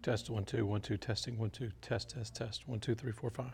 Test 1 2 1 2 testing 1 2 test 1 2 3 4 5.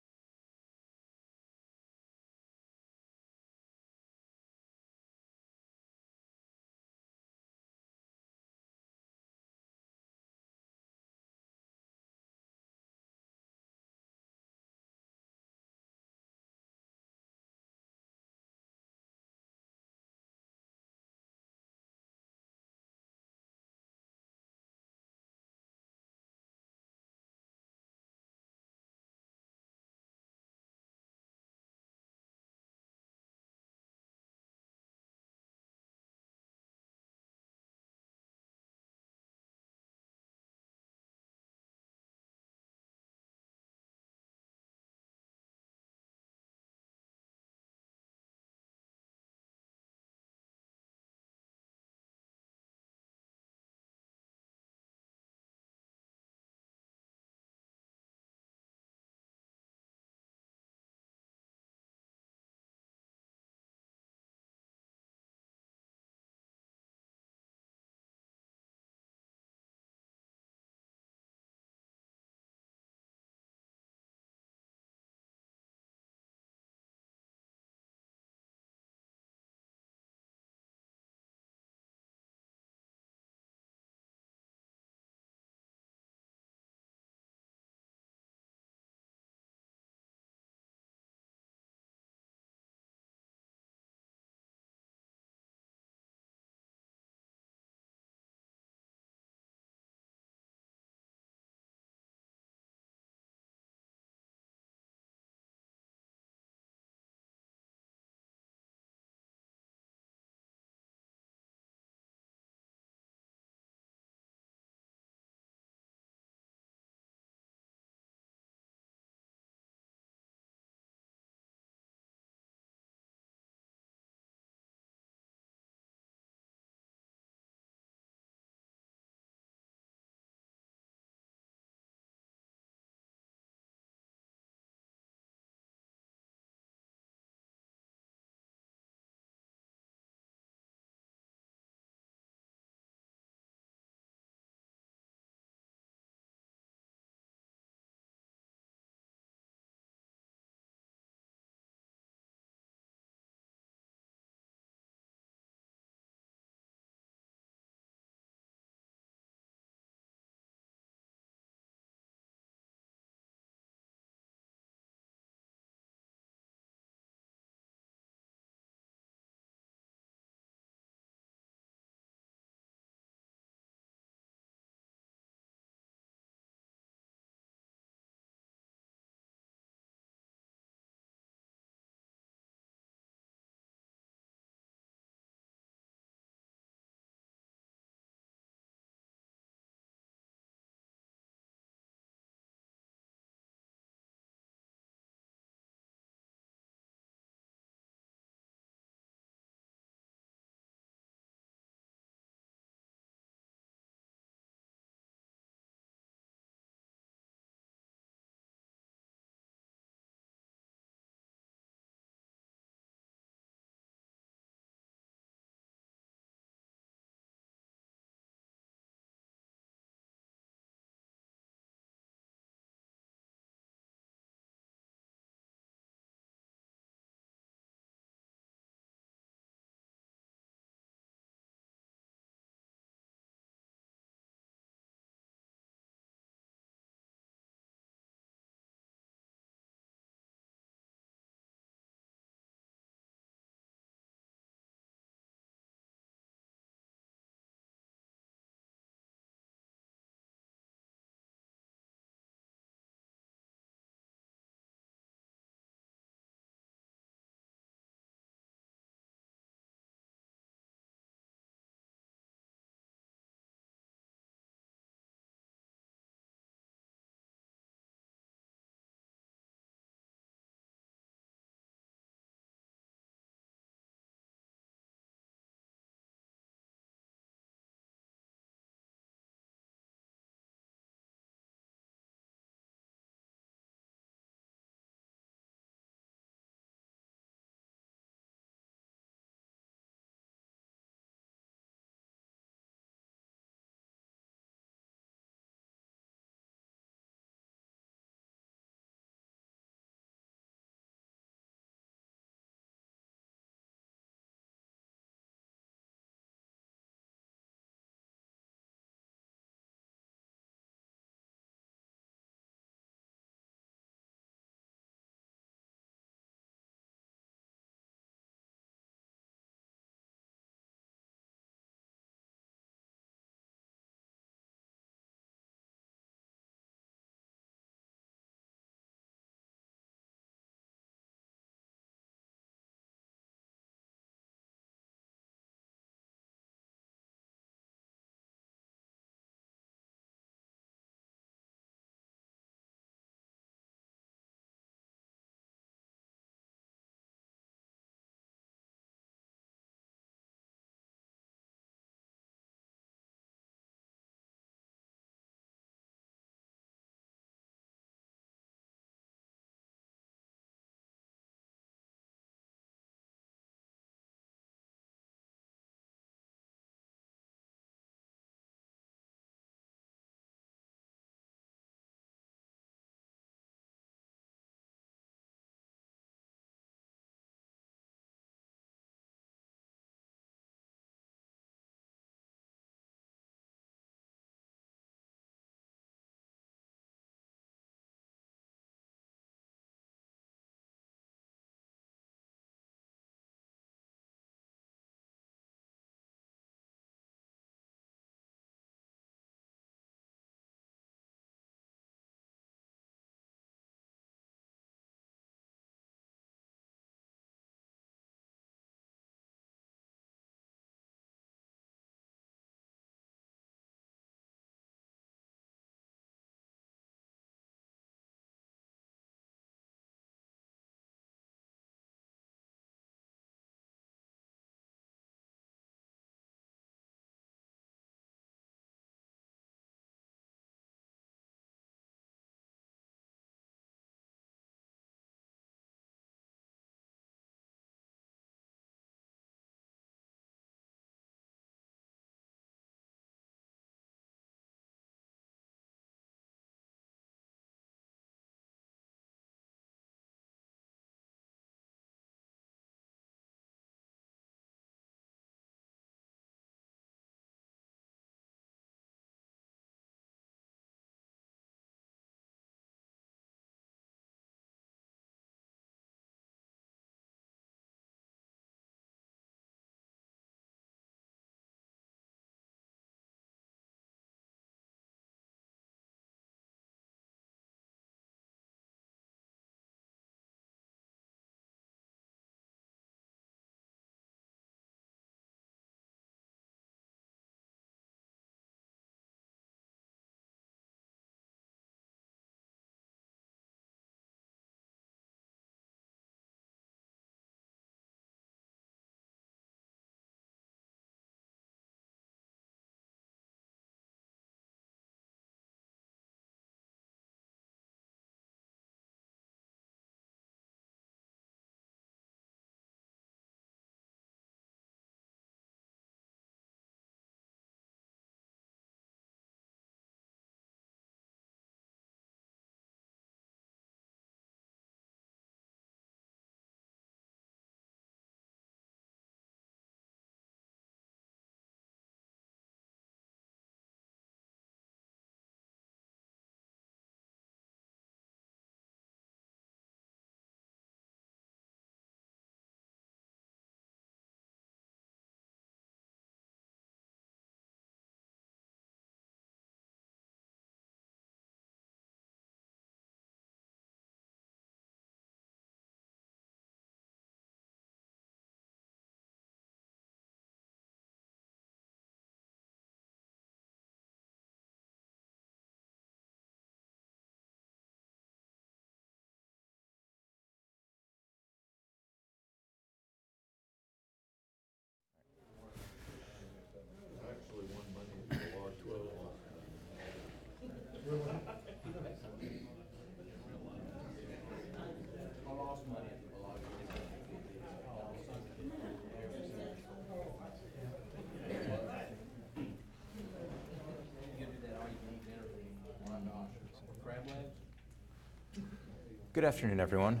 Good afternoon, everyone.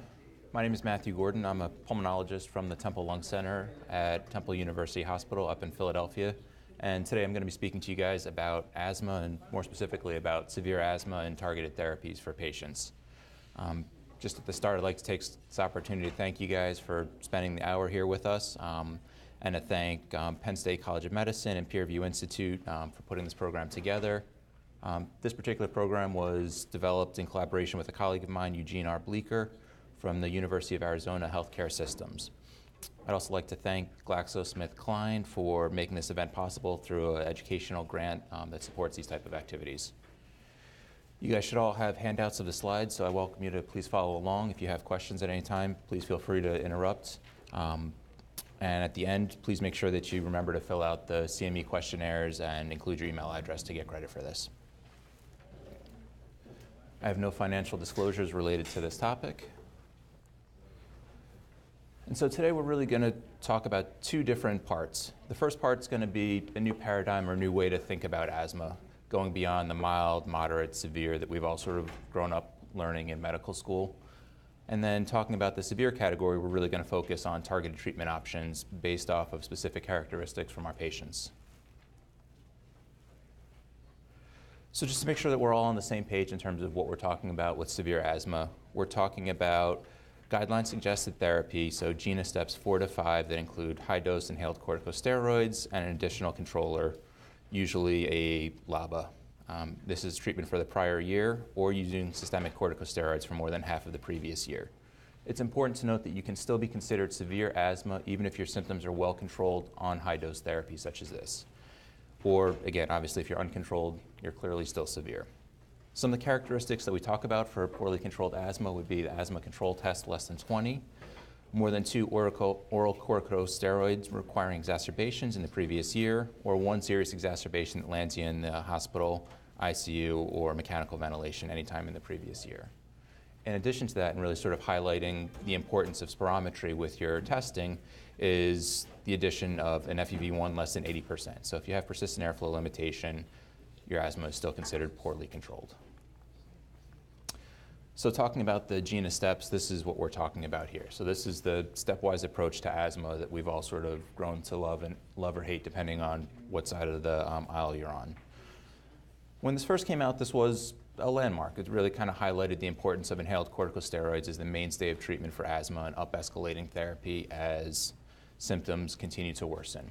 My name is Matthew Gordon. I'm a pulmonologist from the Temple Lung Center at Temple University Hospital up in Philadelphia. And today I'm going to be speaking to you guys about asthma, and more specifically about severe asthma and targeted therapies for patients. Just at the start, I'd like to take this opportunity to thank you guys for spending the hour here with us, and to thank Penn State College of Medicine and Peerview Institute for putting this program together. This particular program was developed in collaboration with a colleague of mine, Eugene R. Bleeker, from the University of Arizona Healthcare Systems. I'd also like to thank GlaxoSmithKline for making this event possible through an educational grant that supports these type of activities. You guys should all have handouts of the slides, so I welcome you to please follow along. If you have questions at any time, please feel free to interrupt. And at the end, please make sure that you remember to fill out the CME questionnaires and include your email address to get credit for this. I have no financial disclosures related to this topic. And so today we're really going to talk about two different parts. The first part is going to be a new paradigm or a new way to think about asthma, going beyond the mild, moderate, severe that we've all sort of grown up learning in medical school. And then talking about the severe category, we're really going to focus on targeted treatment options based off of specific characteristics from our patients. So just to make sure that we're all on the same page in terms of what we're talking about with severe asthma, we're talking about guideline-suggested therapy, so GINA steps 4 to 5 that include high-dose inhaled corticosteroids and an additional controller, usually a LABA. This is treatment for the prior year or using systemic corticosteroids for more than half of the previous year. It's important to note that you can still be considered severe asthma even if your symptoms are well controlled on high-dose therapy such as this. Or again, obviously if you're uncontrolled, you're clearly still severe. Some of the characteristics that we talk about for poorly controlled asthma would be the asthma control test less than 20, more than 2 oral corticosteroids requiring exacerbations in the previous year, or 1 serious exacerbation that lands you in the hospital, ICU, or mechanical ventilation anytime in the previous year. In addition to that, and really sort of highlighting the importance of spirometry with your testing, is the addition of an FEV1 less than 80%. So if you have persistent airflow limitation, your asthma is still considered poorly controlled. So talking about the GINA steps, this is what we're talking about here. So this is the stepwise approach to asthma that we've all sort of grown to love or hate depending on what side of the aisle you're on. When this first came out, this was a landmark. It really kind of highlighted the importance of inhaled corticosteroids as the mainstay of treatment for asthma and up-escalating therapy as symptoms continue to worsen.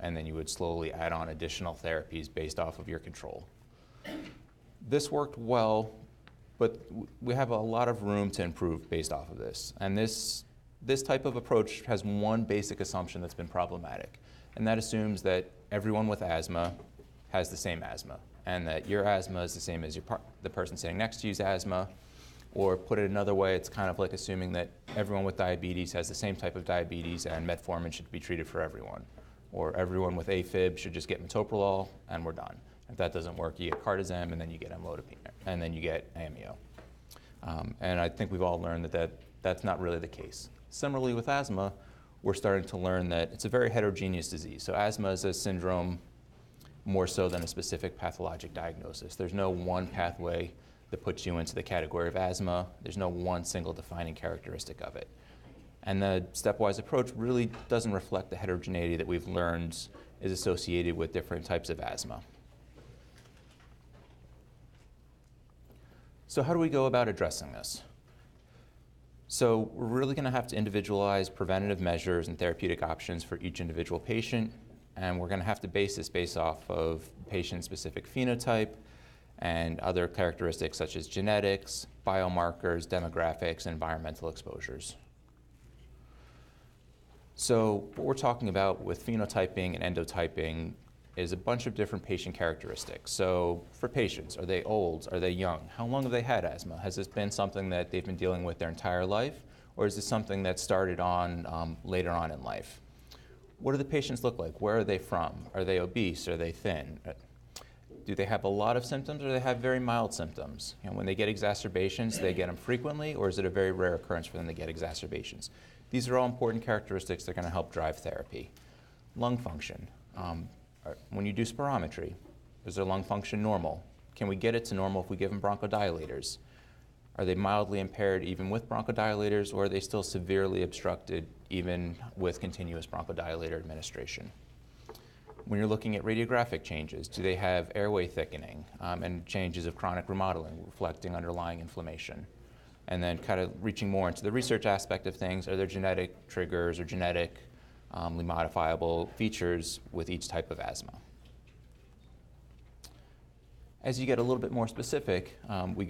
And then you would slowly add on additional therapies based off of your control. This worked well, but we have a lot of room to improve based off of this. And this type of approach has one basic assumption that's been problematic, and that assumes that everyone with asthma has the same asthma, and that your asthma is the same as the person sitting next to you's asthma. Or put it another way, it's kind of like assuming that everyone with diabetes has the same type of diabetes and metformin should be treated for everyone. Or everyone with AFib should just get metoprolol and we're done. If that doesn't work, you get cardizem and then you get amlodipine and then you get amio. And I think we've all learned that that's not really the case. Similarly with asthma, we're starting to learn that it's a very heterogeneous disease. So asthma is a syndrome more so than a specific pathologic diagnosis. There's no one pathway that puts you into the category of asthma. There's no one single defining characteristic of it. And the stepwise approach really doesn't reflect the heterogeneity that we've learned is associated with different types of asthma. So how do we go about addressing this? So we're really going to have to individualize preventative measures and therapeutic options for each individual patient, and we're going to have to base this based off of patient-specific phenotype and other characteristics such as genetics, biomarkers, demographics, and environmental exposures. So what we're talking about with phenotyping and endotyping is a bunch of different patient characteristics. So for patients, are they old? Are they young? How long have they had asthma? Has this been something that they've been dealing with their entire life? Or is this something that started on later on in life? What do the patients look like? Where are they from? Are they obese? Are they thin? Do they have a lot of symptoms or do they have very mild symptoms? When they get exacerbations, they get them frequently, or is it a very rare occurrence for them to get exacerbations? These are all important characteristics that are going to help drive therapy. Lung function. When you do spirometry, is their lung function normal? Can we get it to normal if we give them bronchodilators? Are they mildly impaired even with bronchodilators, or are they still severely obstructed even with continuous bronchodilator administration? When you're looking at radiographic changes, do they have airway thickening and changes of chronic remodeling reflecting underlying inflammation? And then kind of reaching more into the research aspect of things, are there genetic triggers or genetically modifiable features with each type of asthma? As you get a little bit more specific, we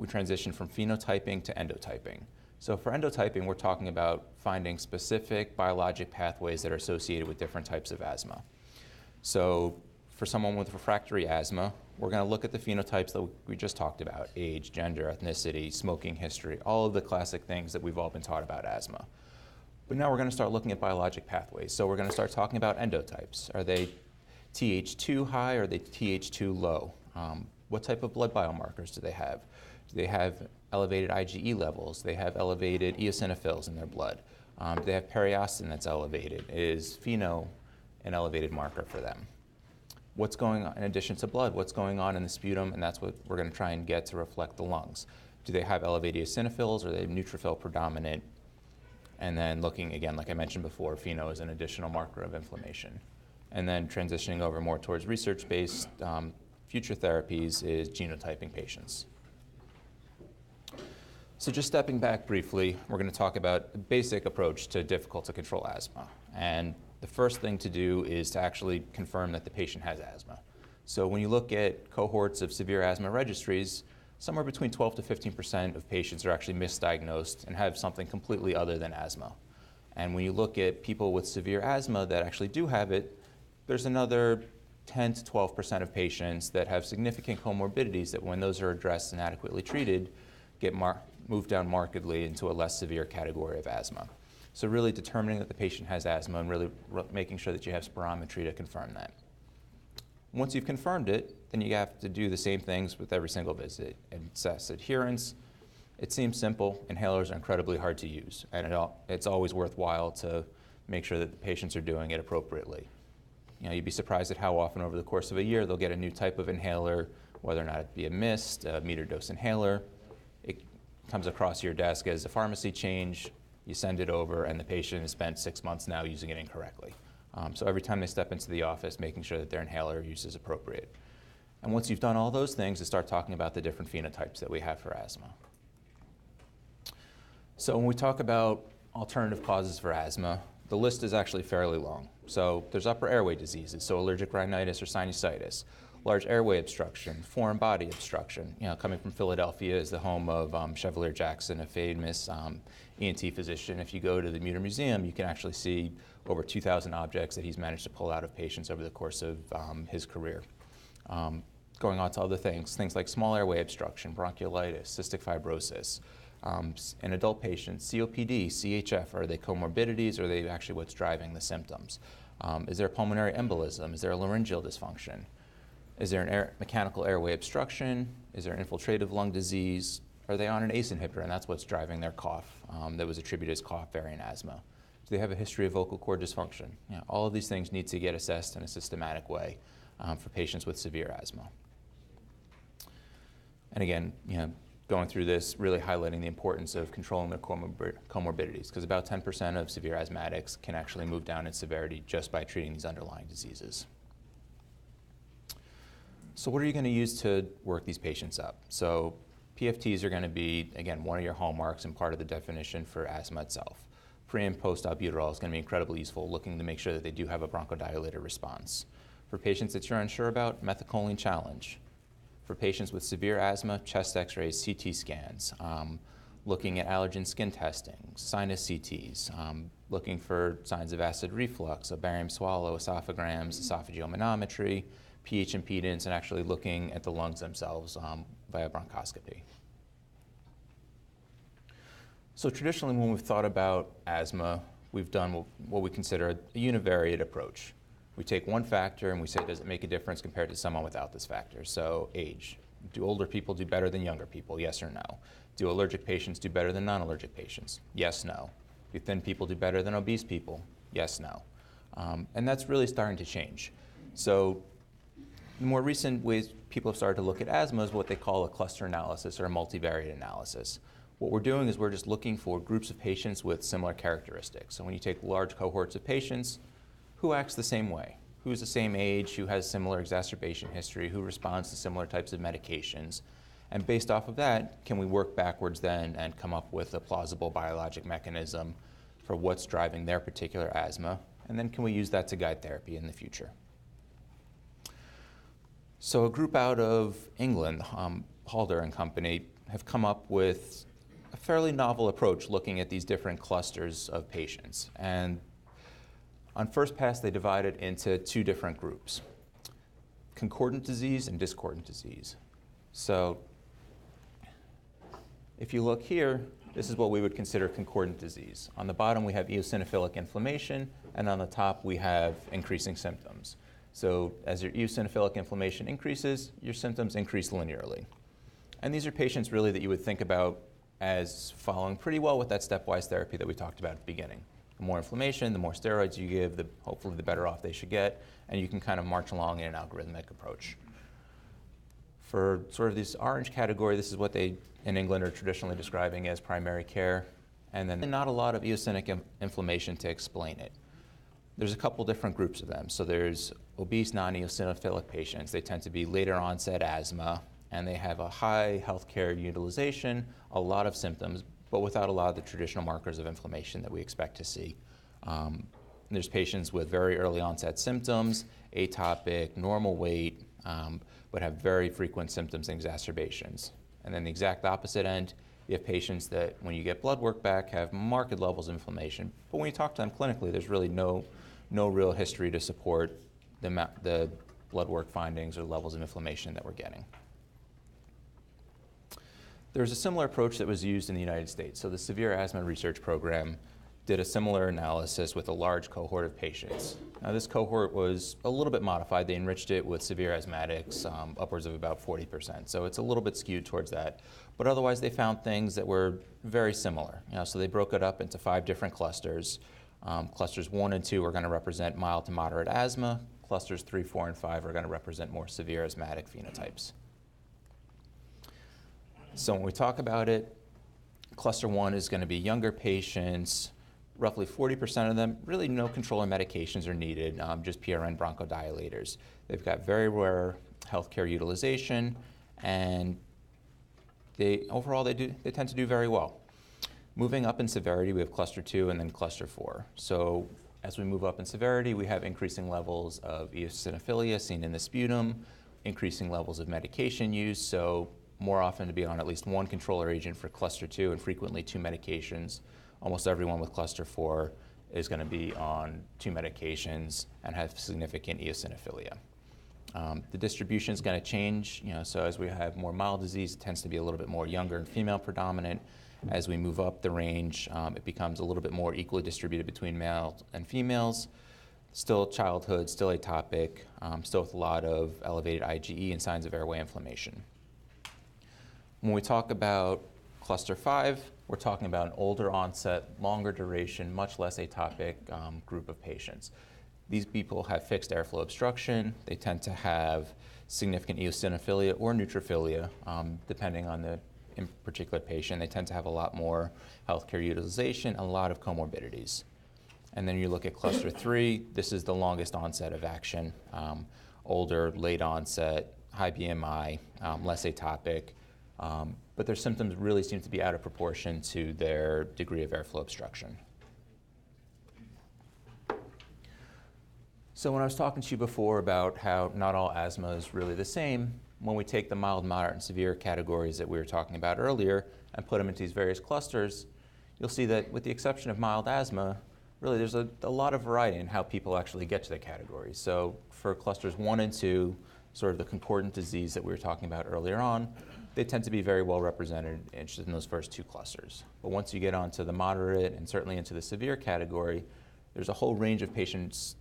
transition from phenotyping to endotyping. So for endotyping, we're talking about finding specific biologic pathways that are associated with different types of asthma. So for someone with refractory asthma, we're going to look at the phenotypes that we just talked about: age, gender, ethnicity, smoking history, all of the classic things that we've all been taught about asthma. But now we're going to start looking at biologic pathways. So we're going to start talking about endotypes. Are they Th2 high or are they Th2 low? What type of blood biomarkers do they have? Do they have elevated IgE levels? Do they have elevated eosinophils in their blood? Do they have periostin that's elevated? Is FeNO an elevated marker for them? What's going on in addition to blood? What's going on in the sputum? And that's what we're going to try and get to reflect the lungs. Do they have elevated eosinophils? Or are they neutrophil predominant? And then looking again, like I mentioned before, FeNO is an additional marker of inflammation. And then transitioning over more towards research-based future therapies is genotyping patients. So just stepping back briefly, we're going to talk about the basic approach to difficult to control asthma. And the first thing to do is to actually confirm that the patient has asthma. So when you look at cohorts of severe asthma registries, somewhere between 12 to 15% of patients are actually misdiagnosed and have something completely other than asthma. And when you look at people with severe asthma that actually do have it, there's another 10 to 12% of patients that have significant comorbidities that when those are addressed and adequately treated, get moved down markedly into a less severe category of asthma. So really determining that the patient has asthma and really making sure that you have spirometry to confirm that. Once you've confirmed it, then you have to do the same things with every single visit and assess adherence. It seems simple. Inhalers are incredibly hard to use, and it's always worthwhile to make sure that the patients are doing it appropriately. You'd be surprised at how often over the course of a year they'll get a new type of inhaler, whether or not it be a mist, a meter dose inhaler. It comes across your desk as a pharmacy change. You send it over, and the patient has spent 6 months now using it incorrectly. So every time they step into the office, making sure that their inhaler use is appropriate. And once you've done all those things, to start talking about the different phenotypes that we have for asthma. So when we talk about alternative causes for asthma, the list is actually fairly long. So there's upper airway diseases, so allergic rhinitis or sinusitis, large airway obstruction, foreign body obstruction. Coming from Philadelphia is the home of Chevalier Jackson, a famous ENT physician. If you go to the Muir Museum, you can actually see over 2,000 objects that he's managed to pull out of patients over the course of his career. Going on to other things like small airway obstruction, bronchiolitis, cystic fibrosis. In adult patients, COPD, CHF, are they comorbidities or are they actually what's driving the symptoms? Is there a pulmonary embolism? Is there a laryngeal dysfunction? Is there an mechanical airway obstruction? Is there infiltrative lung disease? Are they on an ACE inhibitor and that's what's driving their cough that was attributed as cough variant asthma? Do they have a history of vocal cord dysfunction? All of these things need to get assessed in a systematic way for patients with severe asthma. And again, going through this, really highlighting the importance of controlling their comorbidities, because about 10% of severe asthmatics can actually move down in severity just by treating these underlying diseases. So what are you going to use to work these patients up? So PFTs are going to be, again, one of your hallmarks and part of the definition for asthma itself. Pre and post albuterol is going to be incredibly useful, looking to make sure that they do have a bronchodilator response. For patients that you're unsure about, methacholine challenge. For patients with severe asthma, chest x-rays, CT scans, looking at allergen skin testing, sinus CTs, looking for signs of acid reflux, a barium swallow, esophograms, esophageal manometry, pH impedance, and actually looking at the lungs themselves via bronchoscopy. So traditionally, when we've thought about asthma, we've done what we consider a univariate approach. We take one factor and we say, does it make a difference compared to someone without this factor? So age. Do older people do better than younger people? Yes or no? Do allergic patients do better than non-allergic patients? Yes, no. Do thin people do better than obese people? Yes, no. And that's really starting to change. So the more recent ways people have started to look at asthma as what they call a cluster analysis or a multivariate analysis. What we're doing is we're just looking for groups of patients with similar characteristics. So when you take large cohorts of patients, who acts the same way? Who's the same age, who has similar exacerbation history, who responds to similar types of medications? And based off of that, can we work backwards then and come up with a plausible biologic mechanism for what's driving their particular asthma? And then can we use that to guide therapy in the future? So a group out of England, Halder and company, have come up with a fairly novel approach looking at these different clusters of patients. And on first pass, they divided into two different groups: concordant disease and discordant disease. So if you look here, this is what we would consider concordant disease. On the bottom, we have eosinophilic inflammation, and on the top, we have increasing symptoms. So as your eosinophilic inflammation increases, your symptoms increase linearly. And these are patients really that you would think about as following pretty well with that stepwise therapy that we talked about at the beginning. The more inflammation, the more steroids you give, hopefully the better off they should get, and you can kind of march along in an algorithmic approach. For sort of this orange category, this is what they in England are traditionally describing as primary care, and then not a lot of eosinophilic inflammation to explain it. There's a couple different groups of them. So there's obese non-eosinophilic patients. They tend to be later onset asthma, and they have a high healthcare utilization, a lot of symptoms, but without a lot of the traditional markers of inflammation that we expect to see. There's patients with very early onset symptoms, atopic, normal weight, but have very frequent symptoms and exacerbations. And then the exact opposite end, you have patients that, when you get blood work back, have marked levels of inflammation. But when you talk to them clinically, there's really no real history to support the blood work findings or levels of inflammation that we're getting. There's a similar approach that was used in the United States. So the Severe Asthma Research Program did a similar analysis with a large cohort of patients. Now this cohort was a little bit modified. They enriched it with severe asthmatics, upwards of about 40%. So it's a little bit skewed towards that. But otherwise they found things that were very similar. So they broke it up into 5 different clusters. Clusters 1 and 2 are going to represent mild to moderate asthma. Clusters 3, 4, and 5 are going to represent more severe asthmatic phenotypes. So when we talk about it, cluster 1 is going to be younger patients. Roughly 40% of them, really no control or medications are needed, just PRN bronchodilators. They've got very rare healthcare utilization, and overall they tend to do very well. Moving up in severity, we have cluster 2 and then cluster 4. So as we move up in severity, we have increasing levels of eosinophilia seen in the sputum, increasing levels of medication use, so more often to be on at least one controller agent for cluster 2 and frequently 2 medications. Almost everyone with cluster 4 is going to be on 2 medications and have significant eosinophilia. The distribution is going to change, so as we have more mild disease, it tends to be a little bit more younger and female predominant. As we move up the range, it becomes a little bit more equally distributed between males and females. Still childhood, still atopic, still with a lot of elevated IgE and signs of airway inflammation. When we talk about cluster 5, we're talking about an older onset, longer duration, much less atopic group of patients. These people have fixed airflow obstruction. They tend to have significant eosinophilia or neutrophilia, depending on the particular patient. They tend to have a lot more healthcare utilization, a lot of comorbidities. And then you look at cluster 3, this is the longest onset of action, older, late onset, high BMI, less atopic, but their symptoms really seem to be out of proportion to their degree of airflow obstruction. So when I was talking to you before about how not all asthma is really the same, when we take the mild, moderate, and severe categories that we were talking about earlier and put them into these various clusters, you'll see that with the exception of mild asthma, really there's a lot of variety in how people actually get to the categories. So for clusters 1 and 2, sort of the concordant disease that we were talking about earlier on, they tend to be very well represented in those first 2 clusters. But once you get onto the moderate and certainly into the severe category, there's a whole range of patients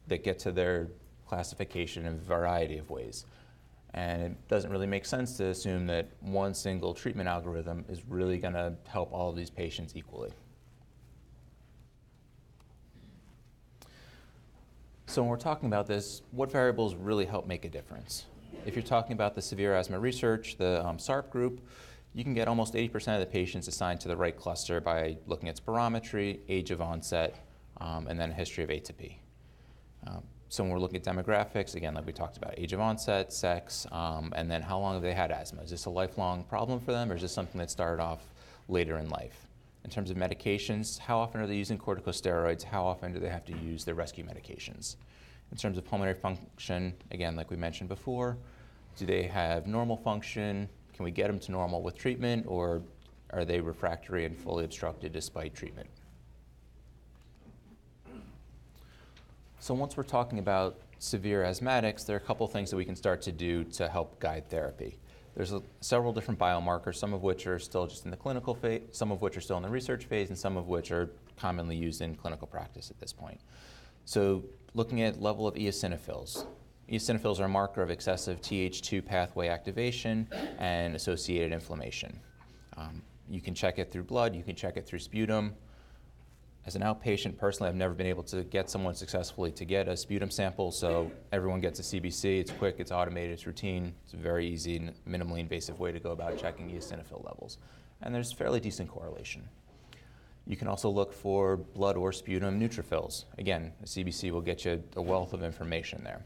that get to their classification in a variety of ways. And it doesn't really make sense to assume that one single treatment algorithm is really going to help all of these patients equally. So when we're talking about this, what variables really help make a difference? If you're talking about the severe asthma research, the SARP group, you can get almost 80% of the patients assigned to the right cluster by looking at spirometry, age of onset, and then a history of atopy. So when we're looking at demographics, again, like we talked about, age of onset, sex, and then how long have they had asthma? Is this a lifelong problem for them, or is this something that started off later in life? In terms of medications, how often are they using corticosteroids? How often do they have to use their rescue medications? In terms of pulmonary function, again, like we mentioned before, do they have normal function? Can we get them to normal with treatment, or are they refractory and fully obstructed despite treatment? So once we're talking about severe asthmatics, there are a couple things that we can start to do to help guide therapy. There's several different biomarkers, some of which are still just in the clinical phase, some of which are still in the research phase, and some of which are commonly used in clinical practice at this point. So looking at level of eosinophils. Eosinophils are a marker of excessive Th2 pathway activation and associated inflammation. You can check it through blood, you can check it through sputum. As an outpatient, personally, I've never been able to get someone successfully to get a sputum sample, so everyone gets a CBC. It's quick, it's automated, it's routine. It's a very easy and minimally invasive way to go about checking eosinophil levels. And there's fairly decent correlation. You can also look for blood or sputum neutrophils. Again, a CBC will get you a wealth of information there.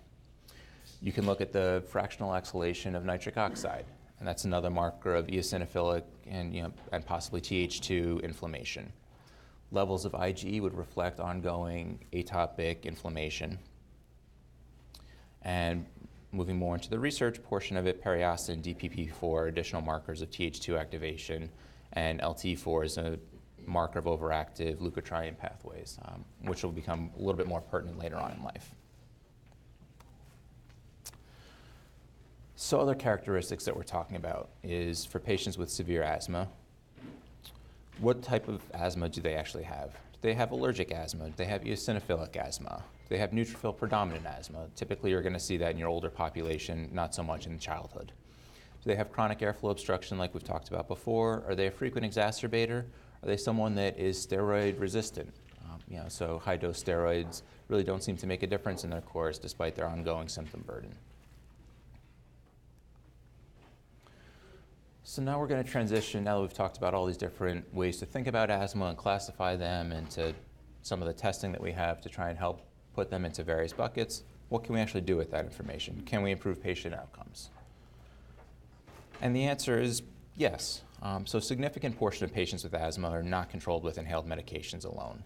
You can look at the fractional exhalation of nitric oxide, and that's another marker of eosinophilic and possibly Th2 inflammation. Levels of IgE would reflect ongoing atopic inflammation. And moving more into the research portion of it, periostin, DPP4, additional markers of Th2 activation, and LT4 is a marker of overactive leukotriene pathways, which will become a little bit more pertinent later on in life. So other characteristics that we're talking about is for patients with severe asthma, what type of asthma do they actually have? Do they have allergic asthma? Do they have eosinophilic asthma? Do they have neutrophil predominant asthma? Typically you're going to see that in your older population, not so much in childhood. Do they have chronic airflow obstruction like we've talked about before? Are they a frequent exacerbator? Are they someone that is steroid resistant? So high dose steroids really don't seem to make a difference in their course despite their ongoing symptom burden. So now we're going to transition, now that we've talked about all these different ways to think about asthma and classify them into some of the testing that we have to try and help put them into various buckets, what can we actually do with that information? Can we improve patient outcomes? And the answer is yes. So a significant portion of patients with asthma are not controlled with inhaled medications alone.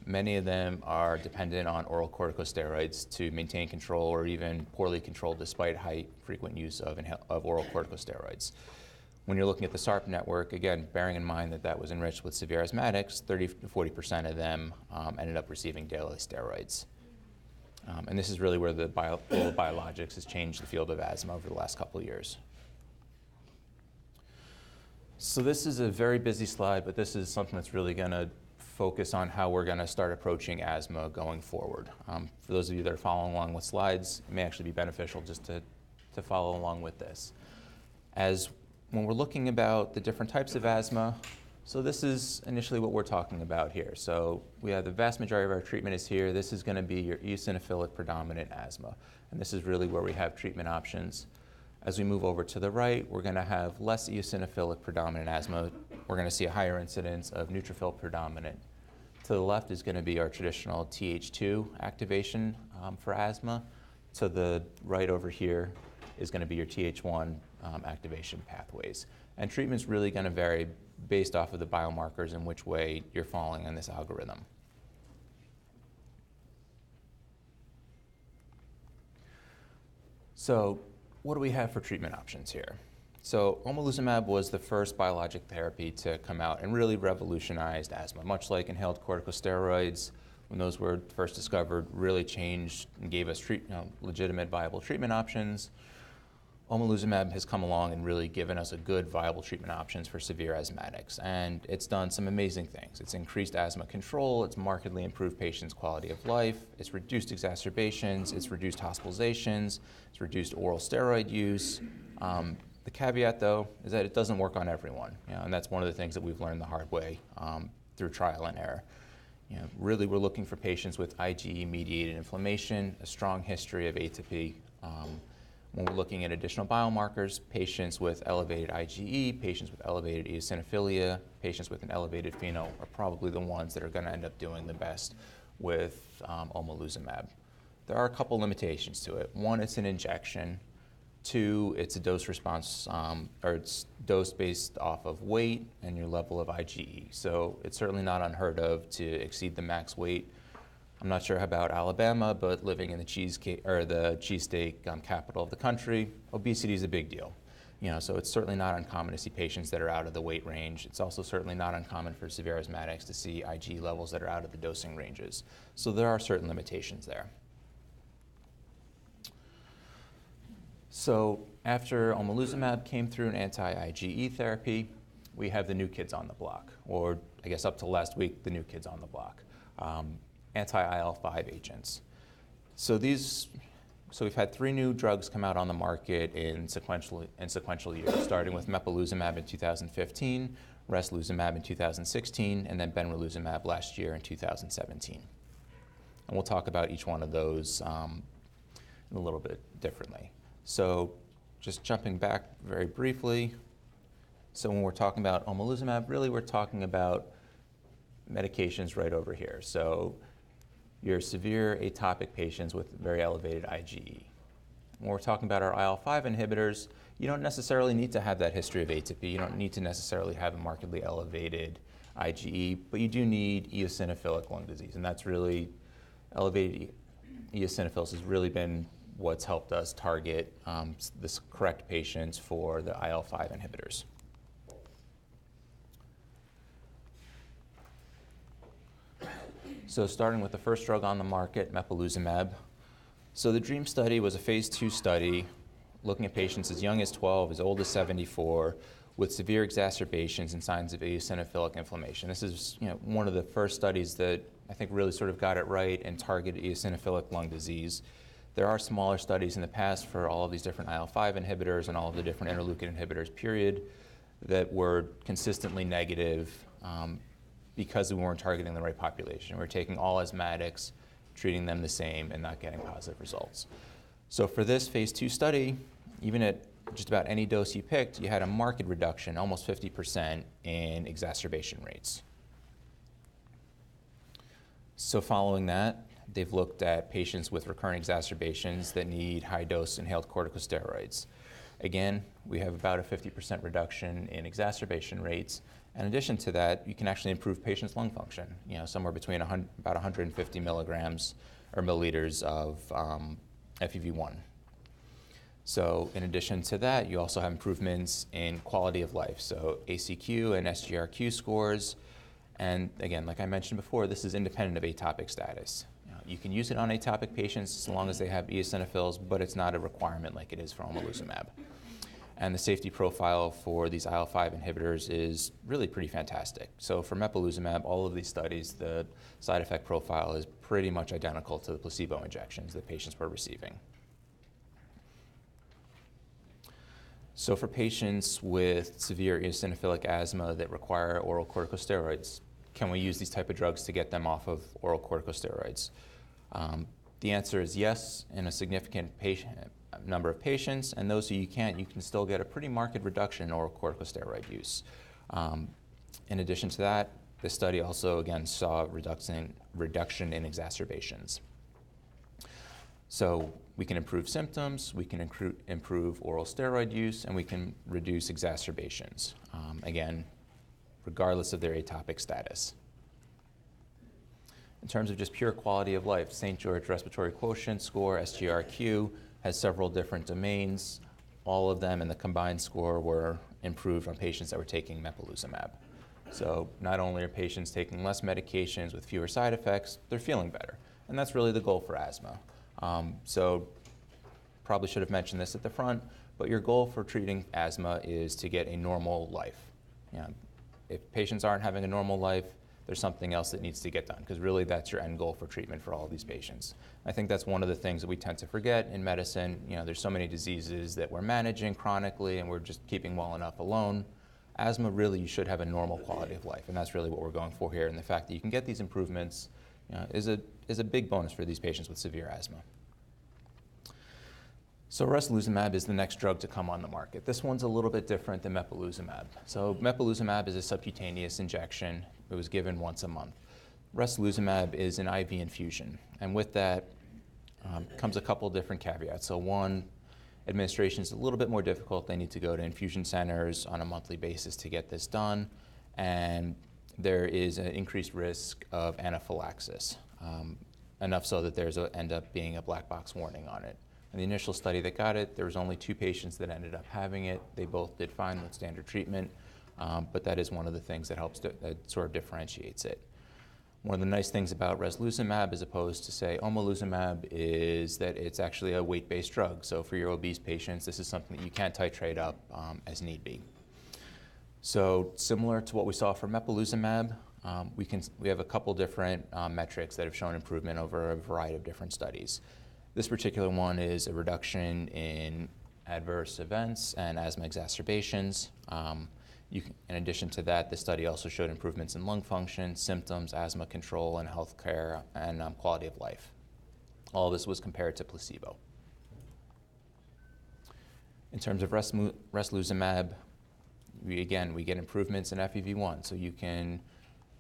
Many of them are dependent on oral corticosteroids to maintain control or even poorly controlled despite high frequent use of oral corticosteroids. When you're looking at the SARP network, again, bearing in mind that that was enriched with severe asthmatics, 30 to 40% of them ended up receiving daily steroids. And this is really where the role of biologics has changed the field of asthma over the last couple of years. So this is a very busy slide, but this is something that's really going to focus on how we're going to start approaching asthma going forward. For those of you that are following along with slides, it may actually be beneficial just to follow along with this. As when we're looking about the different types of asthma, so this is initially what we're talking about here. So we have the vast majority of our treatment is here. This is going to be your eosinophilic predominant asthma. And this is really where we have treatment options. As we move over to the right, we're going to have less eosinophilic predominant asthma. We're going to see a higher incidence of neutrophil predominant. To the left is going to be our traditional Th2 activation for asthma. To the right over here is going to be your Th1 activation pathways. And treatment's really going to vary based off of the biomarkers and which way you're falling in this algorithm. So what do we have for treatment options here? So omalizumab was the first biologic therapy to come out and really revolutionized asthma, much like inhaled corticosteroids, when those were first discovered, really changed and gave us legitimate, viable treatment options. Omalizumab has come along and really given us a good, viable treatment options for severe asthmatics. And it's done some amazing things. It's increased asthma control, it's markedly improved patients' quality of life, it's reduced exacerbations, it's reduced hospitalizations, it's reduced oral steroid use. The caveat, though, is that it doesn't work on everyone. And that's one of the things that we've learned the hard way through trial and error. Really, we're looking for patients with IgE-mediated inflammation, a strong history of atopy. When we're looking at additional biomarkers, patients with elevated IgE, patients with elevated eosinophilia, patients with an elevated FeNO are probably the ones that are going to end up doing the best with omalizumab. There are a couple limitations to it. One, it's an injection. Two, it's a dose response, or it's dose based off of weight and your level of IgE. So it's certainly not unheard of to exceed the max weight. I'm not sure about Alabama, but living in the cheesesteak capital of the country, obesity is a big deal. So it's certainly not uncommon to see patients that are out of the weight range. It's also certainly not uncommon for severe asthmatics to see IgE levels that are out of the dosing ranges. So there are certain limitations there. So after omalizumab came through an anti-IgE therapy, we have the new kids on the block, or I guess up to last week, the new kids on the block, anti-IL-5 agents. So we've had 3 new drugs come out on the market in sequential years, starting with mepolizumab in 2015, reslizumab in 2016, and then benralizumab last year in 2017. And we'll talk about each one of those a little bit differently. So just jumping back very briefly, so when we're talking about omalizumab, really we're talking about medications right over here. So your severe atopic patients with very elevated IgE. When we're talking about our IL-5 inhibitors, you don't necessarily need to have that history of atopy. You don't need to necessarily have a markedly elevated IgE, but you do need eosinophilic lung disease, and that's really elevated eosinophils has really been what's helped us target the correct patients for the IL-5 inhibitors. So starting with the first drug on the market, mepolizumab. So the DREAM study was a phase 2 study looking at patients as young as 12, as old as 74, with severe exacerbations and signs of eosinophilic inflammation. This is one of the first studies that I think really sort of got it right and targeted eosinophilic lung disease. There are smaller studies in the past for all of these different IL-5 inhibitors and all of the different interleukin inhibitors, period, that were consistently negative because we weren't targeting the right population. We were taking all asthmatics, treating them the same, and not getting positive results. So for this phase 2 study, even at just about any dose you picked, you had a marked reduction, almost 50%, in exacerbation rates. So following that, they've looked at patients with recurrent exacerbations that need high-dose inhaled corticosteroids. Again, we have about a 50% reduction in exacerbation rates. In addition to that, you can actually improve patients' lung function, somewhere between about 150 milligrams or milliliters of FEV1. So in addition to that, you also have improvements in quality of life, so ACQ and SGRQ scores. And again, like I mentioned before, this is independent of atopic status. You can use it on atopic patients as long as they have eosinophils, but it's not a requirement like it is for omalizumab. And the safety profile for these IL-5 inhibitors is really pretty fantastic. So for mepolizumab, all of these studies, the side effect profile is pretty much identical to the placebo injections that patients were receiving. So for patients with severe eosinophilic asthma that require oral corticosteroids, can we use these type of drugs to get them off of oral corticosteroids? The answer is yes, in a significant number of patients, and those who you can't, you can still get a pretty marked reduction in oral corticosteroid use. In addition to that, this study also, again, saw a reduction in exacerbations. So we can improve symptoms, we can improve oral steroid use, and we can reduce exacerbations, again, regardless of their atopic status. In terms of just pure quality of life, St. George Respiratory Quotient score, SGRQ, has several different domains. All of them in the combined score were improved on patients that were taking mepolizumab. So not only are patients taking less medications with fewer side effects, they're feeling better. And that's really the goal for asthma. So probably should have mentioned this at the front, but your goal for treating asthma is to get a normal life. If patients aren't having a normal life, there's something else that needs to get done, because really that's your end goal for treatment for all of these patients. I think that's one of the things that we tend to forget in medicine. There's so many diseases that we're managing chronically and we're just keeping well enough alone. Asthma, really, you should have a normal quality of life, and that's really what we're going for here. And the fact that you can get these improvements is a big bonus for these patients with severe asthma. So rosnilimab is the next drug to come on the market. This one's a little bit different than mepolizumab. So mepolizumab is a subcutaneous injection. It was given once a month. Rosnilimab is an IV infusion, and with that comes a couple different caveats. So one, administration is a little bit more difficult. They need to go to infusion centers on a monthly basis to get this done, and there is an increased risk of anaphylaxis, enough so that there's end up being a black box warning on it. In the initial study that got it, there was only 2 patients that ended up having it. They both did fine with standard treatment, but that is one of the things that helps that sort of differentiates it. One of the nice things about rosnilimab as opposed to, say, omalizumab is that it's actually a weight-based drug. So for your obese patients, this is something that you can titrate up as need be. So similar to what we saw for mepolizumab, we have a couple different metrics that have shown improvement over a variety of different studies. This particular one is a reduction in adverse events and asthma exacerbations. In addition to that, the study also showed improvements in lung function, symptoms, asthma control, and health care, and quality of life. All of this was compared to placebo. In terms of rosnilimab, we get improvements in FEV1, so you can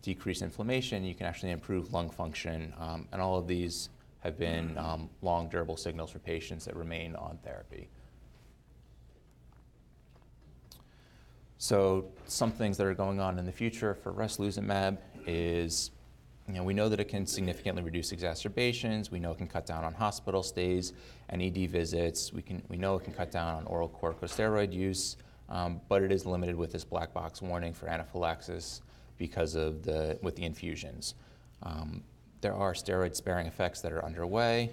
decrease inflammation, you can actually improve lung function, and all of these have been long, durable signals for patients that remain on therapy. So some things that are going on in the future for rosnilimab is, we know that it can significantly reduce exacerbations. We know it can cut down on hospital stays and ED visits. We know it can cut down on oral corticosteroid use, but it is limited with this black box warning for anaphylaxis because of with the infusions. There are steroid-sparing effects that are underway,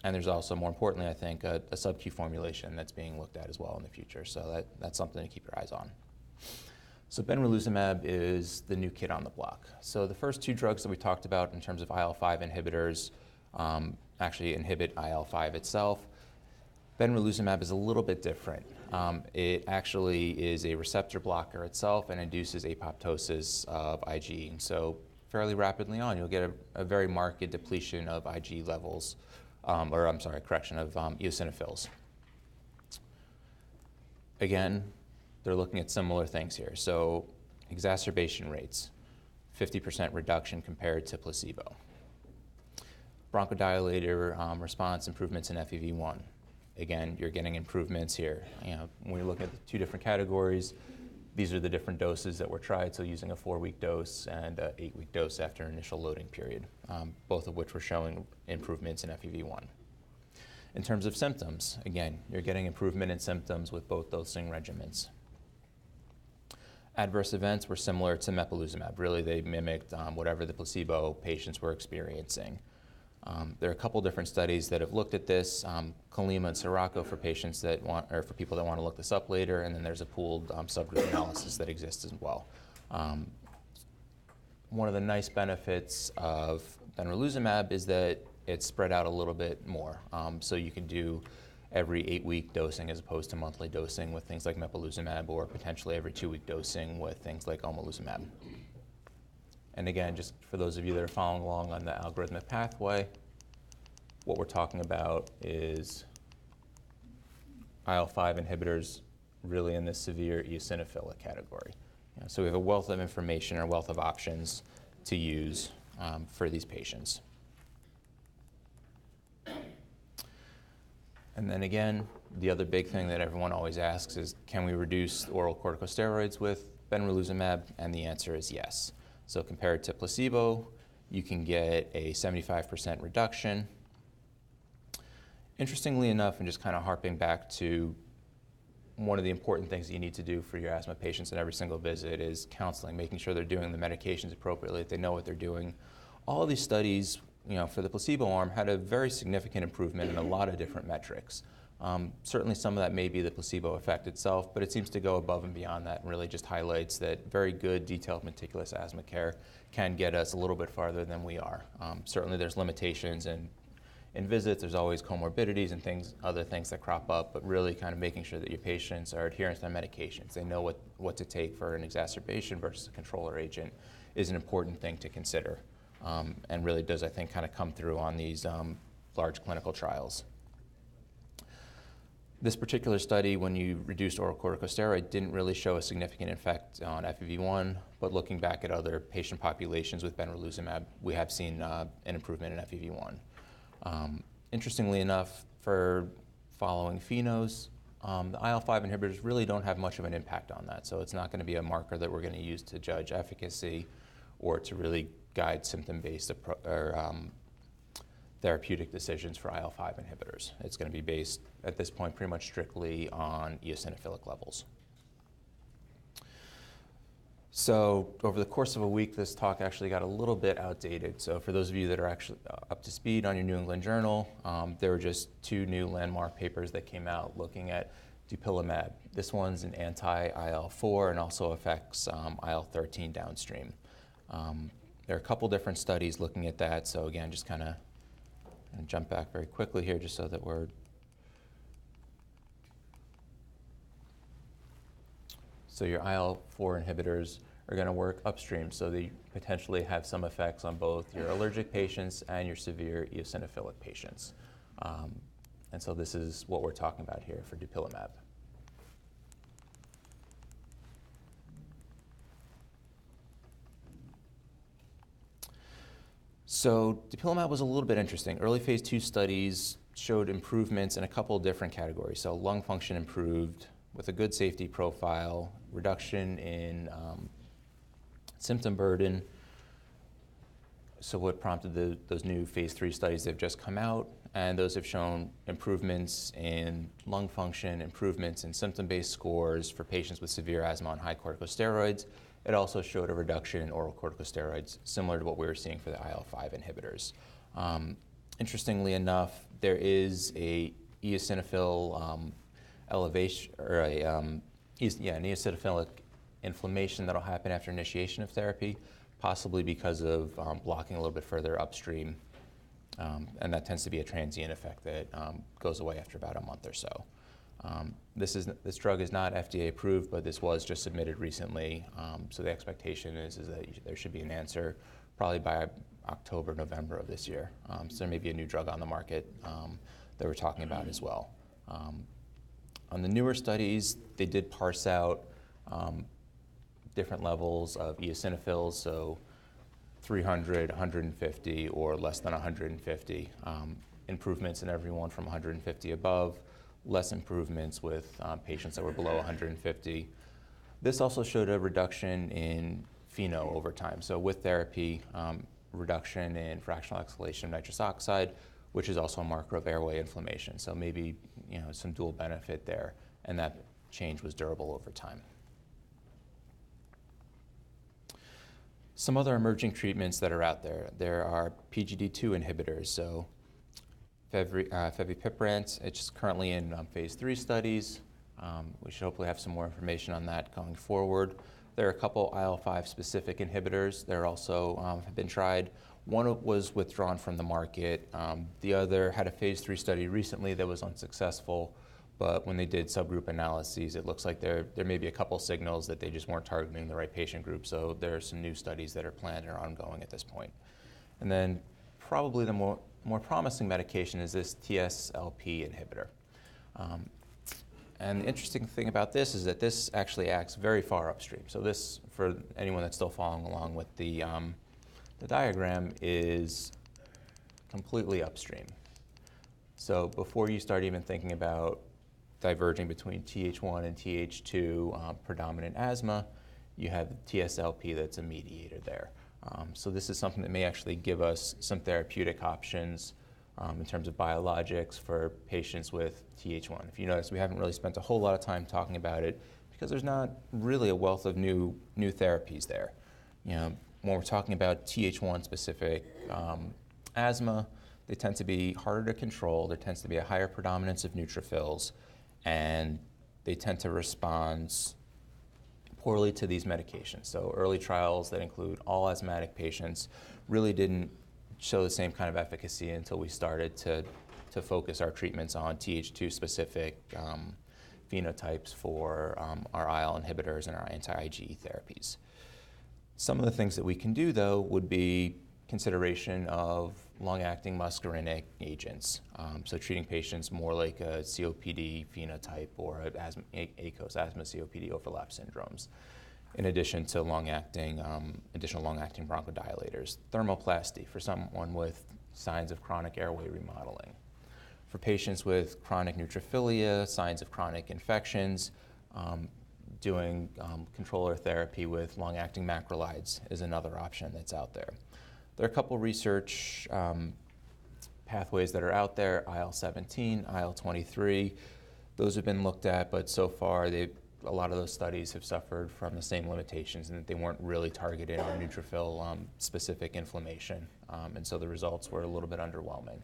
and there's also, more importantly, I think, a sub-Q formulation that's being looked at as well in the future. So that's something to keep your eyes on. So benralizumab is the new kid on the block. So the first 2 drugs that we talked about in terms of IL-5 inhibitors actually inhibit IL-5 itself. Benralizumab is a little bit different. It actually is a receptor blocker itself and induces apoptosis of IgE. And so fairly rapidly on, you'll get a very marked depletion of IgE levels, of eosinophils. Again, they're looking at similar things here. So exacerbation rates, 50% reduction compared to placebo. Bronchodilator response improvements in FEV1. Again, you're getting improvements here. When you look at the 2 different categories, these are the different doses that were tried, so using a 4-week dose and an 8-week dose after an initial loading period, both of which were showing improvements in FEV1. In terms of symptoms, again, you're getting improvement in symptoms with both dosing regimens. Adverse events were similar to mepolizumab. Really, they mimicked whatever the placebo patients were experiencing. There are a couple different studies that have looked at this, Kalima and Sirocco for patients that for people that want to look this up later, and then there's a pooled subgroup analysis that exists as well. One of the nice benefits of benralizumab is that it's spread out a little bit more. So you can do every 8-week dosing as opposed to monthly dosing with things like mepolizumab, or potentially every 2-week dosing with things like omalizumab. And again, just for those of you that are following along on the algorithmic pathway, what we're talking about is IL-5 inhibitors really in the severe eosinophilic category. So we have a wealth of information or a wealth of options to use for these patients. And then again, the other big thing that everyone always asks is, can we reduce oral corticosteroids with benralizumab? And the answer is yes. So compared to placebo, you can get a 75% reduction. Interestingly enough, and just kind of harping back to one of the important things that you need to do for your asthma patients in every single visit is counseling, making sure they're doing the medications appropriately, that they know what they're doing. All of these studies, for the placebo arm, had a very significant improvement in a lot of different metrics. Certainly some of that may be the placebo effect itself, but it seems to go above and beyond that and really just highlights that very good, detailed, meticulous asthma care can get us a little bit farther than we are. Certainly there's limitations in visits, there's always comorbidities and other things that crop up, but really kind of making sure that your patients are adherent to their medications. They know what to take for an exacerbation versus a controller agent is an important thing to consider, and really does, I think, kind of come through on these large clinical trials. This particular study, when you reduced oral corticosteroid, didn't really show a significant effect on FEV1, but looking back at other patient populations with benralizumab, we have seen an improvement in FEV1. Interestingly enough, for following phenos, the IL-5 inhibitors really don't have much of an impact on that, so it's not going to be a marker that we're going to use to judge efficacy or to really guide symptom-based therapeutic decisions for IL-5 inhibitors. It's going to be based, at this point, pretty much strictly on eosinophilic levels. So over the course of a week, this talk actually got a little bit outdated. So for those of you that are actually up to speed on your New England Journal, there were just 2 new landmark papers that came out looking at dupilumab. This one's an anti-IL-4 and also affects IL-13 downstream. There are a couple different studies looking at that. So again, just kind of jump back very quickly here just so that so your IL-4 inhibitors are going to work upstream, so they potentially have some effects on both your allergic patients and your severe eosinophilic patients. And so this is what we're talking about here for dupilumab. So dupilumab was a little bit interesting. Early phase 2 studies showed improvements in a couple of different categories. So lung function improved with a good safety profile, reduction in symptom burden. So what prompted those new phase 3 studies that have just come out, and those have shown improvements in lung function, improvements in symptom-based scores for patients with severe asthma on high corticosteroids. It also showed a reduction in oral corticosteroids, similar to what we were seeing for the IL-5 inhibitors. Interestingly enough, there is a eosinophil elevation, or an eosinophilic inflammation that'll happen after initiation of therapy, possibly because of blocking a little bit further upstream. And that tends to be a transient effect that goes away after about a month or so. This drug is not FDA approved, but this was just submitted recently. So the expectation is that there should be an answer probably by October, November of this year. So there may be a new drug on the market that we're talking about as well. On the newer studies, they did parse out different levels of eosinophils, so 300, 150, or less than 150. Improvements in everyone from 150 above, less improvements with patients that were below 150. This also showed a reduction in FeNO over time. So with therapy, reduction in fractional exhalation of nitrous oxide, which is also a marker of airway inflammation. So maybe some dual benefit there, and that change was durable over time. Some other emerging treatments that are out there. There are PGD2 inhibitors, so fevipiprant. It's currently in phase 3 studies. We should hopefully have some more information on that going forward. There are a couple IL-5 specific inhibitors that are also have been tried. One was withdrawn from the market. The other had a phase 3 study recently that was unsuccessful, but when they did subgroup analyses, it looks like there may be a couple signals that they just weren't targeting the right patient group. So there are some new studies that are planned and are ongoing at this point. And then probably the more promising medication is this TSLP inhibitor. And the interesting thing about this is that this actually acts very far upstream. So this, for anyone that's still following along with the diagram, is completely upstream. So before you start even thinking about diverging between Th1 and Th2 predominant asthma, you have TSLP that's a mediator there. So this is something that may actually give us some therapeutic options in terms of biologics for patients with Th1. If you notice, we haven't really spent a whole lot of time talking about it because there's not really a wealth of new therapies there. When we're talking about Th1 specific asthma, they tend to be harder to control. There tends to be a higher predominance of neutrophils, and they tend to respond poorly to these medications. So early trials that include all asthmatic patients really didn't show the same kind of efficacy until we started to focus our treatments on Th2 specific phenotypes for our IL inhibitors and our anti-IgE therapies. Some of the things that we can do, though, would be consideration of long-acting muscarinic agents, so treating patients more like a COPD phenotype or ACOS, asthma COPD overlap syndromes, in addition to additional long-acting bronchodilators. Thermoplasty for someone with signs of chronic airway remodeling. For patients with chronic neutrophilia, signs of chronic infections, doing controller therapy with long-acting macrolides is another option that's out there. There are a couple research pathways that are out there, IL-17, IL-23. Those have been looked at, but so far a lot of those studies have suffered from the same limitations in that they weren't really targeted on neutrophil-specific inflammation, and so the results were a little bit underwhelming.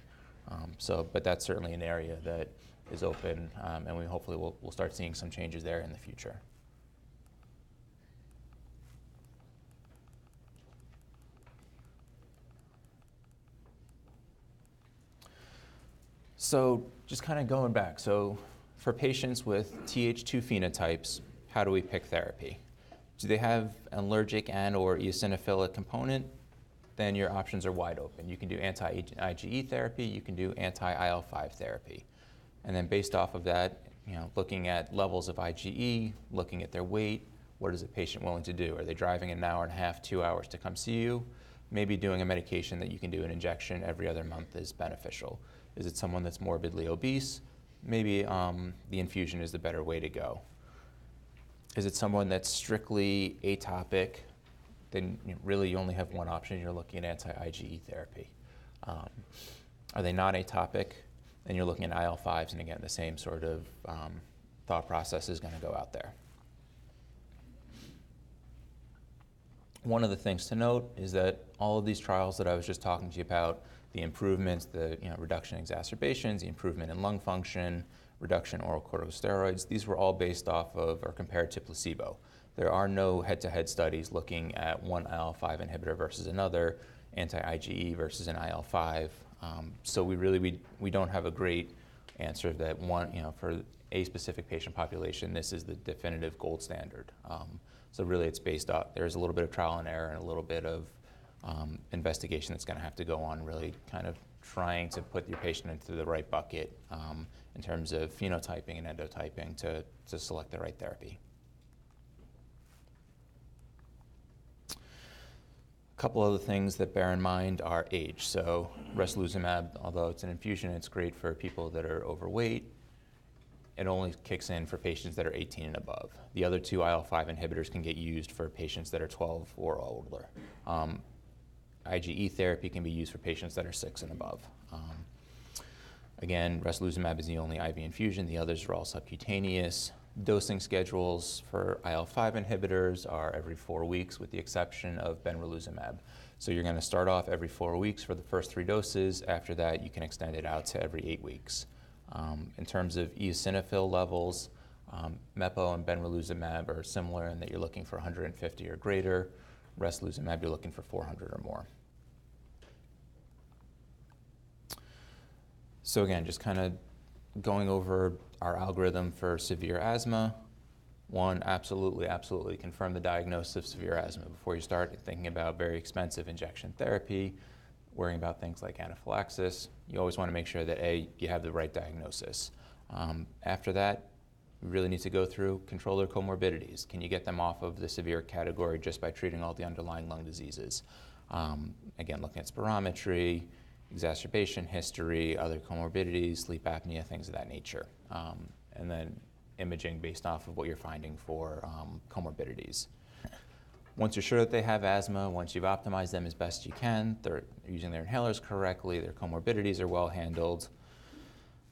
But that's certainly an area that is open, and we hopefully we'll start seeing some changes there in the future. So just kind of going back, so for patients with Th2 phenotypes, how do we pick therapy? Do they have an allergic and/or eosinophilic component? Then your options are wide open. You can do anti-IgE therapy, you can do anti-IL-5 therapy. And then based off of that, looking at levels of IgE, looking at their weight, what is a patient willing to do? Are they driving an hour and a half, 2 hours to come see you? Maybe doing a medication that you can do an injection every other month is beneficial. Is it someone that's morbidly obese? Maybe the infusion is the better way to go. Is it someone that's strictly atopic? Then really you only have one option. You're looking at anti-IgE therapy. Are they not atopic? Then you're looking at IL-5s, and again, the same sort of thought process is going to go out there. One of the things to note is that all of these trials that I was just talking to you about, the improvements, the reduction in exacerbations, the improvement in lung function, reduction in oral corticosteroids, these were all based off of or compared to placebo. There are no head-to-head studies looking at one IL-5 inhibitor versus another, anti-IgE versus an IL-5. So we don't have a great answer that for a specific patient population, this is the definitive gold standard. So really it's based off, there's a little bit of trial and error and a little bit of investigation that's going to have to go on, really kind of trying to put your patient into the right bucket in terms of phenotyping and endotyping to select the right therapy. A couple other things that bear in mind are age. So resluzumab, although it's an infusion, it's great for people that are overweight. It only kicks in for patients that are 18 and above. The other two IL-5 inhibitors can get used for patients that are 12 or older. IgE therapy can be used for patients that are 6 and above. Again, resluzumab is the only IV infusion. The others are all subcutaneous. Dosing schedules for IL-5 inhibitors are every 4 weeks with the exception of benralizumab. So you're going to start off every 4 weeks for the first 3 doses. After that, you can extend it out to every 8 weeks. In terms of eosinophil levels, mepo and benralizumab are similar in that you're looking for 150 or greater. Resluzumab, you're looking for 400 or more. So again, just kind of going over our algorithm for severe asthma. One, absolutely confirm the diagnosis of severe asthma before you start thinking about very expensive injection therapy, worrying about things like anaphylaxis. You always want to make sure that A, you have the right diagnosis. After that, you really need to go through control their comorbidities. Can you get them off of the severe category just by treating all the underlying lung diseases? Again, looking at spirometry, exacerbation history, other comorbidities, sleep apnea, things of that nature. And then imaging based off of what you're finding for comorbidities. Once you're sure that they have asthma, once you've optimized them as best you can, they're using their inhalers correctly, their comorbidities are well handled,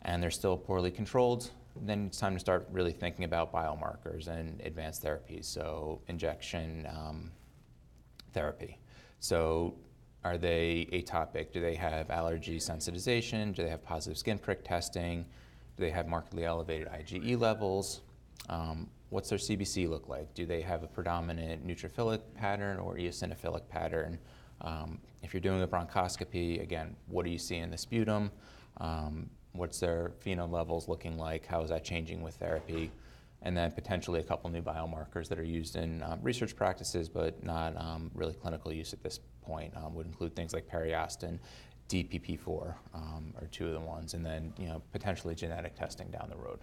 and they're still poorly controlled, then it's time to start really thinking about biomarkers and advanced therapies, so injection therapy. So are they atopic? Do they have allergy sensitization? Do they have positive skin prick testing? Do they have markedly elevated IgE levels? What's their CBC look like? Do they have a predominant neutrophilic pattern or eosinophilic pattern? If you're doing a bronchoscopy, again, what do you see in the sputum? What's their FeNO levels looking like? How is that changing with therapy? And then potentially a couple new biomarkers that are used in research practices, but not really clinical use at this point, would include things like periostin. DPP4 are two of the ones, and then potentially genetic testing down the road.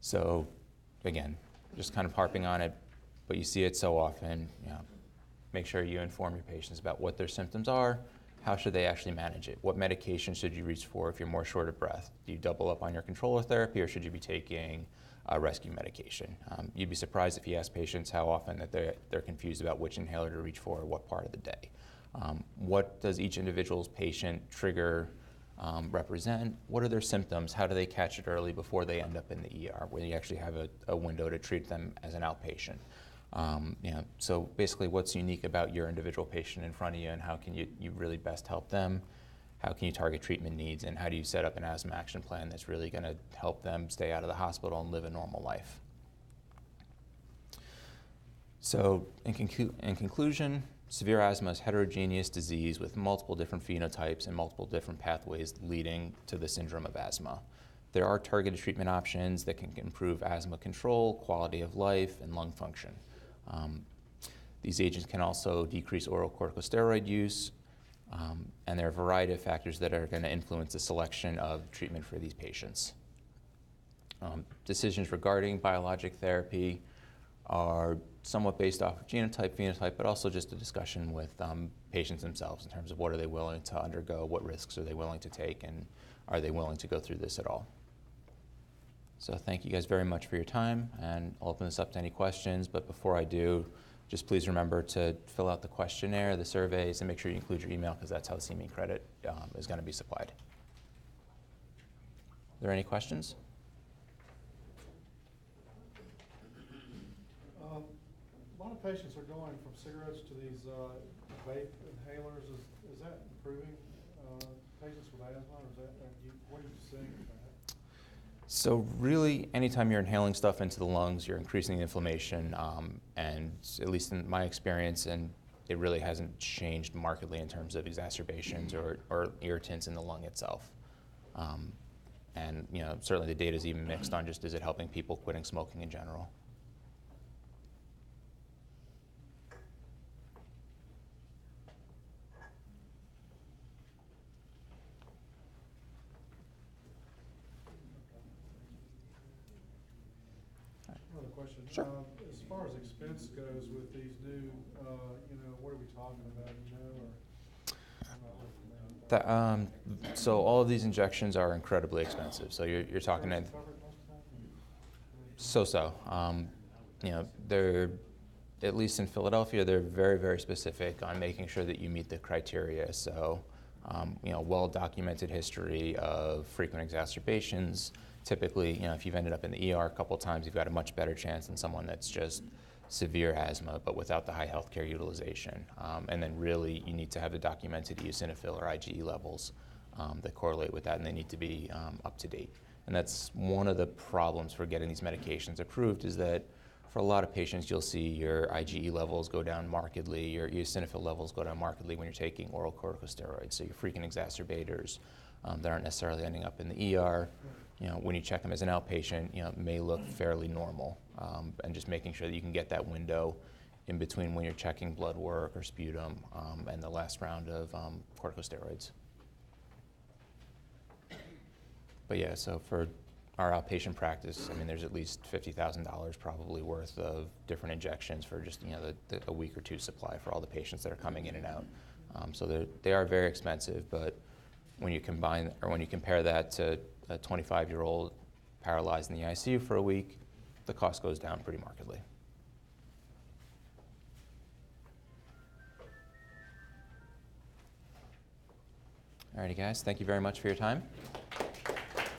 So again, just kind of harping on it, but you see it so often. Make sure you inform your patients about what their symptoms are. How should they actually manage it? What medication should you reach for if you're more short of breath? Do you double up on your controller therapy, or should you be taking rescue medication? You'd be surprised if you ask patients how often that they're confused about which inhaler to reach for what part of the day. What does each individual's patient trigger represent? What are their symptoms? How do they catch it early before they end up in the ER, where you actually have a window to treat them as an outpatient? So basically, what's unique about your individual patient in front of you, and how can you really best help them? How can you target treatment needs, and how do you set up an asthma action plan that's really going to help them stay out of the hospital and live a normal life? So in conclusion, severe asthma is heterogeneous disease with multiple different phenotypes and multiple different pathways leading to the syndrome of asthma. There are targeted treatment options that can improve asthma control, quality of life, and lung function. These agents can also decrease oral corticosteroid use, and there are a variety of factors that are going to influence the selection of treatment for these patients. Decisions regarding biologic therapy are somewhat based off of genotype, phenotype, but also just a discussion with patients themselves in terms of what are they willing to undergo, what risks are they willing to take, and are they willing to go through this at all. So thank you guys very much for your time, and I'll open this up to any questions, but before I do, just please remember to fill out the questionnaire, the surveys, and make sure you include your email, because that's how CME credit is going to be supplied. Are there any questions? A lot of patients are going from cigarettes to these vape inhalers. Is that improving patients with asthma, or is that, what are you seeing with that? So really, anytime you're inhaling stuff into the lungs, you're increasing the inflammation, and at least in my experience, and it really hasn't changed markedly in terms of exacerbations or irritants in the lung itself. And certainly the data is even mixed on just is it helping people quitting smoking in general. Another question. Sure. As far as expense goes with these new, what are we talking about, or? So all of these injections are incredibly expensive. So you're talking at they're, at least in Philadelphia, they're very, very specific on making sure that you meet the criteria. So well-documented history of frequent exacerbations. Typically, if you've ended up in the ER a couple times, you've got a much better chance than someone that's just severe asthma, but without the high healthcare utilization. And then really, you need to have the documented eosinophil or IgE levels that correlate with that, and they need to be up to date. And that's one of the problems for getting these medications approved, is that for a lot of patients, you'll see your IgE levels go down markedly, your eosinophil levels go down markedly when you're taking oral corticosteroids. So your frequent exacerbators that aren't necessarily ending up in the ER, when you check them as an outpatient, may look fairly normal. And just making sure that you can get that window in between when you're checking blood work or sputum and the last round of corticosteroids. But yeah, so for our outpatient practice, there's at least $50,000 probably worth of different injections for just a week or two supply for all the patients that are coming in and out. So they are very expensive, but when you compare that to a 25-year-old paralyzed in the ICU for a week, the cost goes down pretty markedly. Alrighty guys, thank you very much for your time.